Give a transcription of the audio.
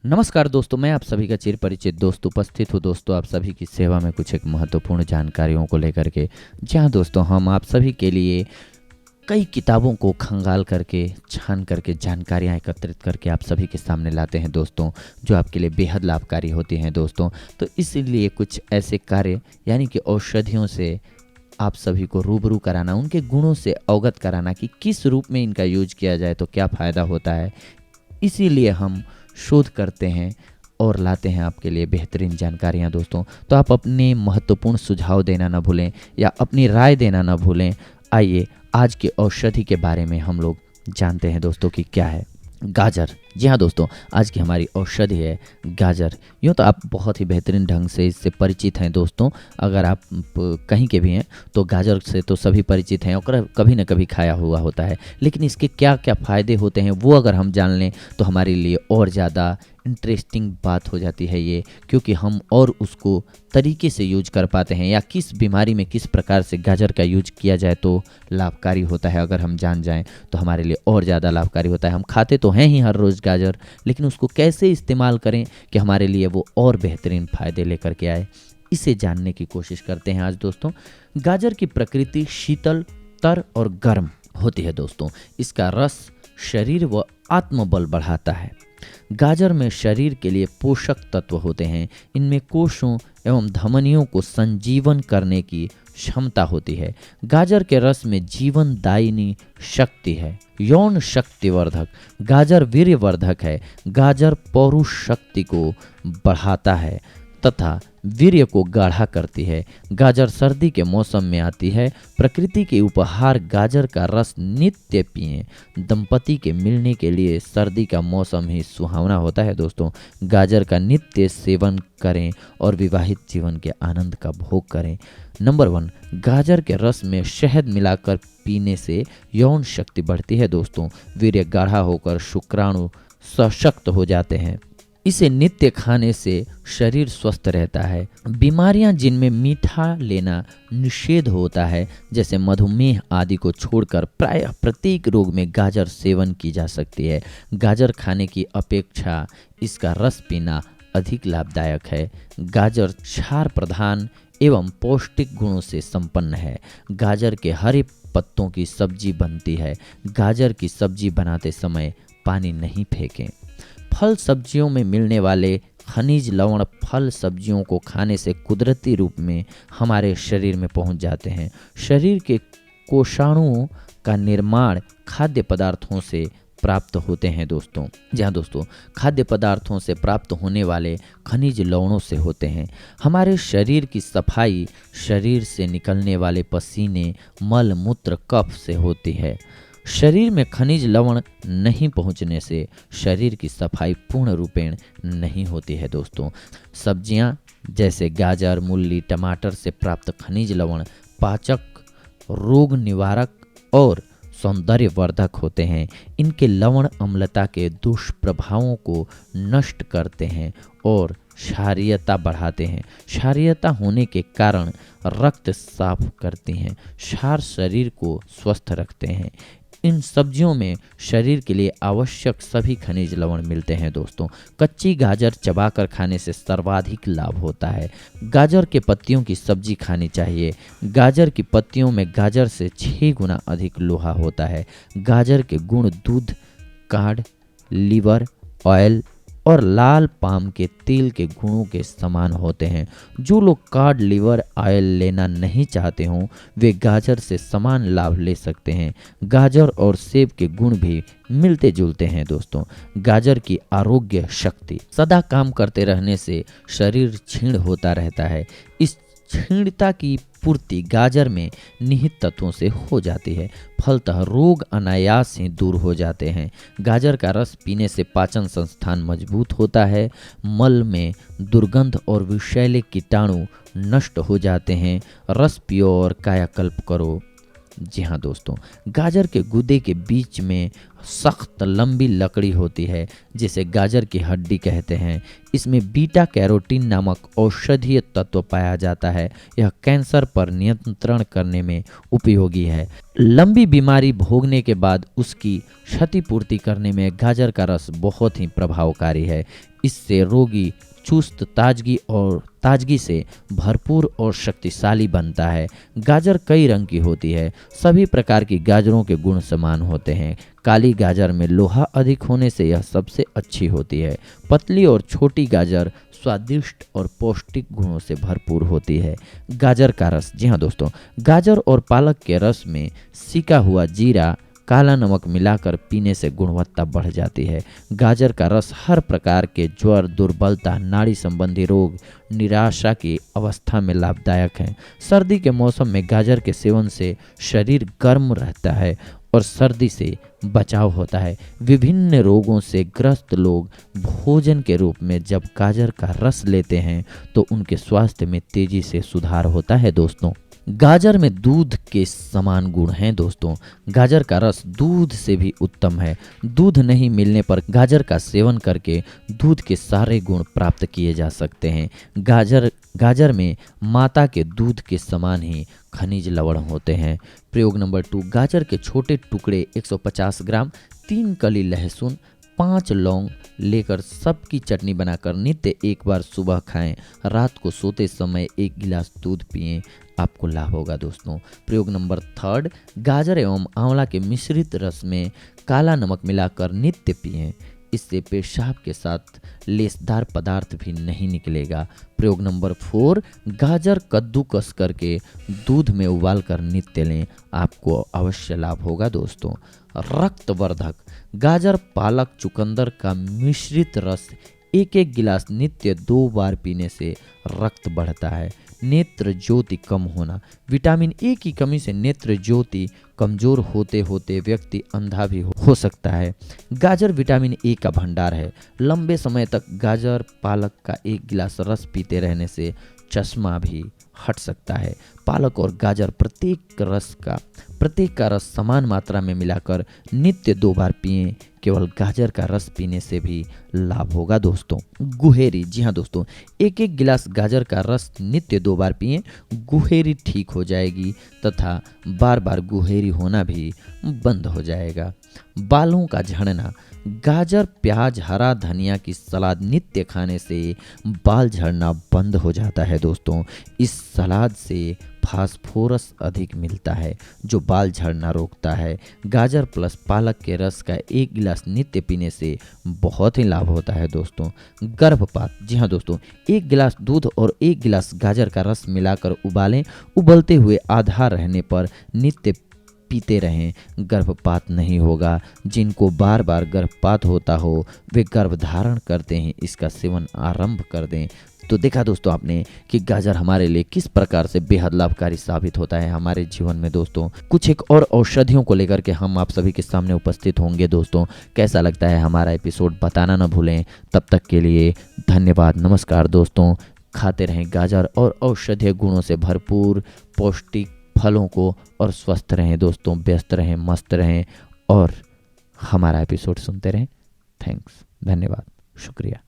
नमस्कार दोस्तों, मैं आप सभी का चिर परिचित दोस्त उपस्थित हूँ दोस्तों आप सभी की सेवा में कुछ एक महत्वपूर्ण जानकारियों को लेकर के। जहाँ दोस्तों हम आप सभी के लिए कई किताबों को खंगाल करके छान करके जानकारियाँ एकत्रित करके आप सभी के सामने लाते हैं दोस्तों, जो आपके लिए बेहद लाभकारी होती हैं दोस्तों। तो इसीलिए कुछ ऐसे कार्य यानी कि औषधियों से आप सभी को रूबरू कराना, उनके गुणों से अवगत कराना कि किस रूप में इनका यूज किया जाए तो क्या फ़ायदा होता है। इसीलिए हम शोध करते हैं और लाते हैं आपके लिए बेहतरीन जानकारियाँ दोस्तों। तो आप अपने महत्वपूर्ण सुझाव देना ना भूलें या अपनी राय देना ना भूलें। आइए आज की औषधि के बारे में हम लोग जानते हैं दोस्तों कि क्या है गाजर। जी हाँ दोस्तों, आज की हमारी औषधि है गाजर। यूँ तो आप बहुत ही बेहतरीन ढंग से इससे परिचित हैं दोस्तों। अगर आप कहीं के भी हैं तो गाजर से तो सभी परिचित हैं और कभी न कभी खाया हुआ होता है। लेकिन इसके क्या क्या फ़ायदे होते हैं वो अगर हम जान लें तो हमारे लिए और ज़्यादा इंटरेस्टिंग बात हो जाती है ये, क्योंकि हम और उसको तरीके से यूज कर पाते हैं या किस बीमारी में किस प्रकार से गाजर का यूज किया जाए तो लाभकारी होता है। अगर हम जान जाएं तो हमारे लिए और ज़्यादा लाभकारी होता है। हम खाते तो हैं ही हर रोज़ गाजर, लेकिन उसको कैसे इस्तेमाल करें कि हमारे लिए वो और बेहतरीन फ़ायदे लेकर के आए, इसे जानने की कोशिश करते हैं आज दोस्तों। गाजर की प्रकृति शीतल, तर और गर्म होती है दोस्तों। इसका रस शरीर व आत्मबल बढ़ाता है। गाजर में शरीर के लिए पोषक तत्व होते हैं। इनमें कोषों एवं धमनियों को संजीवन करने की क्षमता होती है। गाजर के रस में जीवनदायिनी शक्ति है। यौन शक्तिवर्धक, गाजर वीर्यवर्धक है। गाजर पौरुष शक्ति को बढ़ाता है तथा वीर्य को गाढ़ा करती है। गाजर सर्दी के मौसम में आती है। प्रकृति के उपहार गाजर का रस नित्य पिएं। दंपति के मिलने के लिए सर्दी का मौसम ही सुहावना होता है दोस्तों। गाजर का नित्य सेवन करें और विवाहित जीवन के आनंद का भोग करें। नंबर 1, गाजर के रस में शहद मिलाकर पीने से यौन शक्ति बढ़ती है दोस्तों। वीर्य गाढ़ा होकर शुक्राणु सशक्त हो जाते हैं। इसे नित्य खाने से शरीर स्वस्थ रहता है। बीमारियां जिनमें मीठा लेना निषेध होता है, जैसे मधुमेह आदि को छोड़कर प्रायः प्रत्येक रोग में गाजर सेवन की जा सकती है। गाजर खाने की अपेक्षा इसका रस पीना अधिक लाभदायक है। गाजर क्षार प्रधान एवं पौष्टिक गुणों से संपन्न है। गाजर के हरे पत्तों की सब्जी बनती है। गाजर की सब्जी बनाते समय पानी नहीं फेंकें। फल सब्जियों में मिलने वाले खनिज लवण फल सब्जियों को खाने से कुदरती रूप में हमारे शरीर में पहुंच जाते हैं। शरीर के कोषाणुओं का निर्माण खाद्य पदार्थों से प्राप्त होते हैं दोस्तों। जहाँ दोस्तों खाद्य पदार्थों से प्राप्त होने वाले खनिज लवणों से होते हैं। हमारे शरीर की सफाई शरीर से निकलने वाले पसीने, मल मूत्र, कफ से होती है। शरीर में खनिज लवण नहीं पहुंचने से शरीर की सफाई पूर्ण रूपेण नहीं होती है दोस्तों। सब्जियां जैसे गाजर, मूली, टमाटर से प्राप्त खनिज लवण पाचक, रोग निवारक और सौंदर्यवर्धक होते हैं। इनके लवण अम्लता के दुष्प्रभावों को नष्ट करते हैं और क्षारीयता बढ़ाते हैं। क्षारीयता होने के कारण रक्त साफ करती हैं। क्षार शरीर को स्वस्थ रखते हैं। इन सब्जियों में शरीर के लिए आवश्यक सभी खनिज लवण मिलते हैं दोस्तों। कच्ची गाजर चबाकर खाने से सर्वाधिक लाभ होता है। गाजर के पत्तियों की सब्जी खानी चाहिए। गाजर की पत्तियों में गाजर से 6 गुना अधिक लोहा होता है। गाजर के गुण दूध, कार्ड, लीवर ऑयल और लाल पाम के तेल के गुणों के समान होते हैं। जो लोग कार्ड, लीवर ऑयल लेना नहीं चाहते हों वे गाजर से समान लाभ ले सकते हैं। गाजर और सेब के गुण भी मिलते जुलते हैं दोस्तों। गाजर की आरोग्य शक्ति, सदा काम करते रहने से शरीर क्षीण होता रहता है। इस क्षीणता की पूर्ति गाजर में निहित तत्वों से हो जाती है। फलतः रोग अनायास ही दूर हो जाते हैं। गाजर का रस पीने से पाचन संस्थान मजबूत होता है। मल में दुर्गंध और विषैले कीटाणु नष्ट हो जाते हैं। रस पियो और कायाकल्प करो। जी हाँ दोस्तों, गाजर के गूदे के बीच में सख्त लंबी लकड़ी होती है जिसे गाजर की हड्डी कहते हैं। इसमें बीटा कैरोटीन नामक औषधीय तत्व पाया जाता है। यह कैंसर पर नियंत्रण करने में उपयोगी है। लंबी बीमारी भोगने के बाद उसकी क्षतिपूर्ति करने में गाजर का रस बहुत ही प्रभावकारी है। इससे रोगी चुस्त ताजगी से भरपूर और शक्तिशाली बनता है। गाजर कई रंग की होती है। सभी प्रकार की गाजरों के गुण समान होते हैं। काली गाजर में लोहा अधिक होने से यह सबसे अच्छी होती है। पतली और छोटी गाजर स्वादिष्ट और पौष्टिक गुणों से भरपूर होती है। गाजर का रस, जी हाँ दोस्तों, गाजर और पालक के रस में सिका हुआ जीरा, काला नमक मिलाकर पीने से गुणवत्ता बढ़ जाती है। गाजर का रस हर प्रकार के ज्वर, दुर्बलता, नाड़ी संबंधी रोग, निराशा की अवस्था में लाभदायक है। सर्दी के मौसम में गाजर के सेवन से शरीर गर्म रहता है और सर्दी से बचाव होता है। विभिन्न रोगों से ग्रस्त लोग भोजन के रूप में जब गाजर का रस लेते हैं तो उनके स्वास्थ्य में तेजी से सुधार होता है दोस्तों। गाजर में दूध के समान गुण हैं दोस्तों। गाजर का रस दूध से भी उत्तम है। दूध नहीं मिलने पर गाजर का सेवन करके दूध के सारे गुण प्राप्त किए जा सकते हैं। गाजर में माता के दूध के समान ही खनिज लवण होते हैं। प्रयोग नंबर 2, गाजर के छोटे टुकड़े 150 ग्राम, 3 कली लहसुन, 5 लौंग लेकर सबकी चटनी बनाकर नित्य एक बार सुबह खाएं। रात को सोते समय 1 गिलास दूध पिएं, आपको लाभ होगा दोस्तों। प्रयोग नंबर 3, गाजर एवं आंवला के मिश्रित रस में काला नमक मिलाकर नित्य पिएं। इससे पेशाब के साथ लेसदार पदार्थ भी नहीं निकलेगा। प्रयोग नंबर 4, गाजर कद्दूकस करके दूध में उबाल कर नित्य लें, आपको अवश्य लाभ होगा दोस्तों। रक्तवर्धक, गाजर, पालक, चुकंदर का मिश्रित रस 1-1 गिलास नित्य 2 बार पीने से रक्त बढ़ता है। नेत्र ज्योति कम होना, विटामिन ए की कमी से नेत्र ज्योति कमजोर होते होते व्यक्ति अंधा भी हो सकता है। गाजर विटामिन ए का भंडार है। लंबे समय तक गाजर पालक का 1 गिलास रस पीते रहने से चश्मा भी हट सकता है। पालक और गाजर प्रत्येक का रस समान मात्रा में मिलाकर नित्य 2 बार पिएं। केवल गाजर का रस पीने से भी लाभ होगा दोस्तों। गुहेरी, जी हाँ दोस्तों, 1-1 गिलास गाजर का रस नित्य 2 बार पिएं। गुहेरी ठीक हो जाएगी तथा बार बार गुहेरी होना भी बंद हो जाएगा। बालों का झड़ना, गाजर, प्याज, हरा धनिया की सलाद नित्य खाने से बाल झड़ना बंद हो जाता है दोस्तों। इस सलाद से फास्फोरस अधिक मिलता है जो बाल झड़ना रोकता है। गाजर प्लस पालक के रस का 1 गिलास नित्य पीने से बहुत ही लाभ होता है दोस्तों। गर्भपात, जी हाँ दोस्तों, 1 गिलास दूध और 1 गिलास गाजर का रस मिलाकर उबालें। उबलते हुए आधा रहने पर नित्य पीते रहें, गर्भपात नहीं होगा। जिनको बार बार गर्भपात होता हो वे गर्भधारण करते हैं, इसका सेवन आरंभ कर दें। तो देखा दोस्तों आपने कि गाजर हमारे लिए किस प्रकार से बेहद लाभकारी साबित होता है हमारे जीवन में दोस्तों। कुछ एक और औषधियों को लेकर के हम आप सभी के सामने उपस्थित होंगे दोस्तों। कैसा लगता है हमारा एपिसोड बताना न भूलें। तब तक के लिए धन्यवाद, नमस्कार दोस्तों। खाते रहें गाजर और औषधीय गुणों से भरपूर पौष्टिक फलों को और स्वस्थ रहें दोस्तों, व्यस्त रहें, मस्त रहें और हमारा एपिसोड सुनते रहें। थैंक्स, धन्यवाद, शुक्रिया।